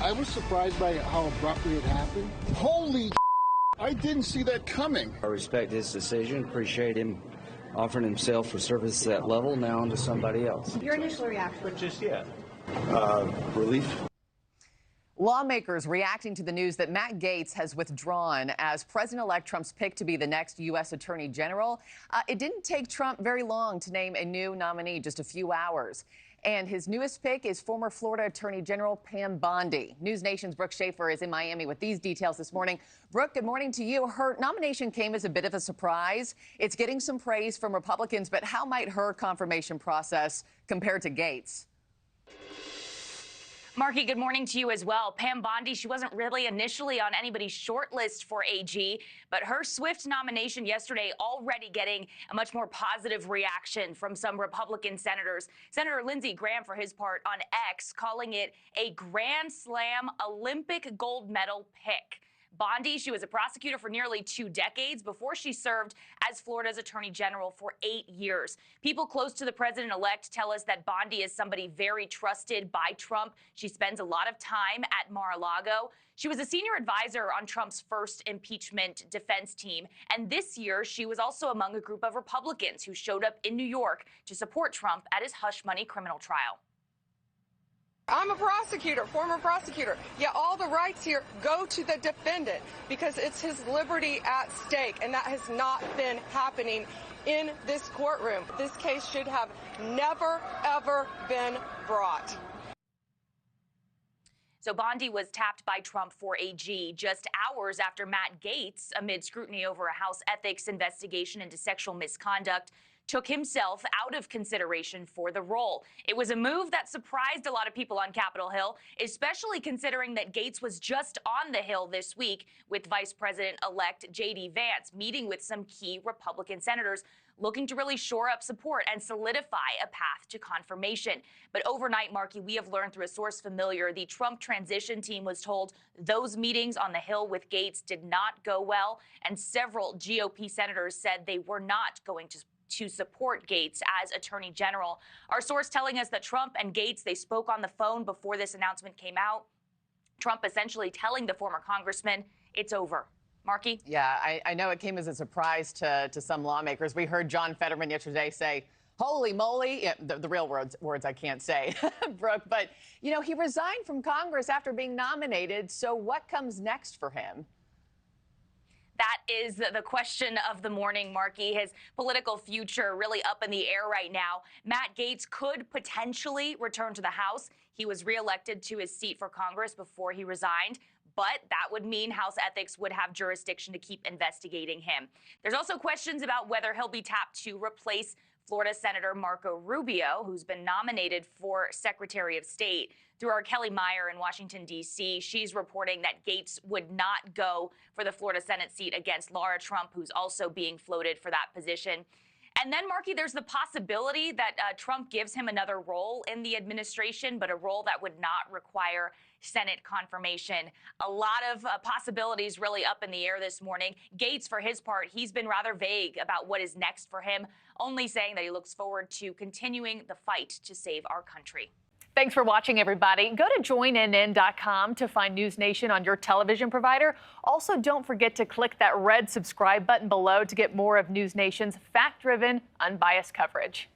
I was surprised by how abruptly it happened. Holy I didn't see that coming. I respect his decision, appreciate him offering himself for service at that level, now on to somebody else. Your initial reaction? But just yet. Relief. Lawmakers reacting to the news that Matt Gaetz has withdrawn as President-elect Trump's pick to be the next U.S. Attorney General. It didn't take Trump very long to name a new nominee, just a few hours. And his newest pick is former Florida Attorney General Pam Bondi. NewsNation's Brooke Schaefer is in Miami with these details this morning. Brooke, good morning to you. Her nomination came as a bit of a surprise. It's getting some praise from Republicans, but how might her confirmation process compare to Gaetz? Markie, good morning to you as well. Pam Bondi, she wasn't really initially on anybody's short list for AG, but her swift nomination yesterday already getting a much more positive reaction from some Republican senators. Senator Lindsey Graham, for his part, on X, calling it a Grand Slam Olympic gold medal pick. Bondi, she was a prosecutor for nearly 2 decades before she served as Florida's Attorney General for 8 years. People close to the president-elect tell us that Bondi is somebody very trusted by Trump. She spends a lot of time at Mar-a-Lago. She was a senior advisor on Trump's first impeachment defense team. And this year, she was also among a group of Republicans who showed up in New York to support Trump at his hush money criminal trial. I'm a prosecutor, former prosecutor. Yet all the rights here go to the defendant because it's his liberty at stake, and that has not been happening in this courtroom. This case should have never, ever been brought. So Bondi was tapped by Trump for AG just hours after Matt Gaetz, amid scrutiny over a House ethics investigation into sexual misconduct, took himself out of consideration for the role. It was a move that surprised a lot of people on Capitol Hill, especially considering that Gaetz was just on the Hill this week with Vice President-elect J.D. Vance, meeting with some key Republican senators looking to really shore up support and solidify a path to confirmation. But overnight, Markie, we have learned through a source familiar, the Trump transition team was told those meetings on the Hill with Gaetz did not go well, and several GOP senators said they were not going to support Gaetz as Attorney General. Our source telling us that Trump and Gaetz, they spoke on the phone before this announcement came out. Trump essentially telling the former congressman, it's over. Markie? Yeah, I know it came as a surprise to some lawmakers. We heard John Fetterman yesterday say, holy moly, yeah, the real words I can't say, Brooke, but, you know, he resigned from Congress after being nominated, so what comes next for him? That is the question of the morning, Markie. His political future really up in the air right now. Matt Gaetz could potentially return to the House. He was reelected to his seat for Congress before he resigned, but that would mean House ethics would have jurisdiction to keep investigating him. There's also questions about whether he'll be tapped to replace Florida Senator Marco Rubio, who's been nominated for Secretary of State. Through our Kelly Meyer in Washington, D.C., she's reporting that Gaetz would not go for the Florida Senate seat against Laura Trump, who's also being floated for that position. And then, Markie, there's the possibility that Trump gives him another role in the administration, but a role that would not require Senate confirmation. A lot of possibilities really up in the air this morning. Gaetz, for his part, he's been rather vague about what is next for him, only saying that he looks forward to continuing the fight to save our country. Thanks for watching, everybody. Go to joinnn.com to find NewsNation on your television provider. Also, don't forget to click that red subscribe button below to get more of NewsNation's fact-driven, unbiased coverage.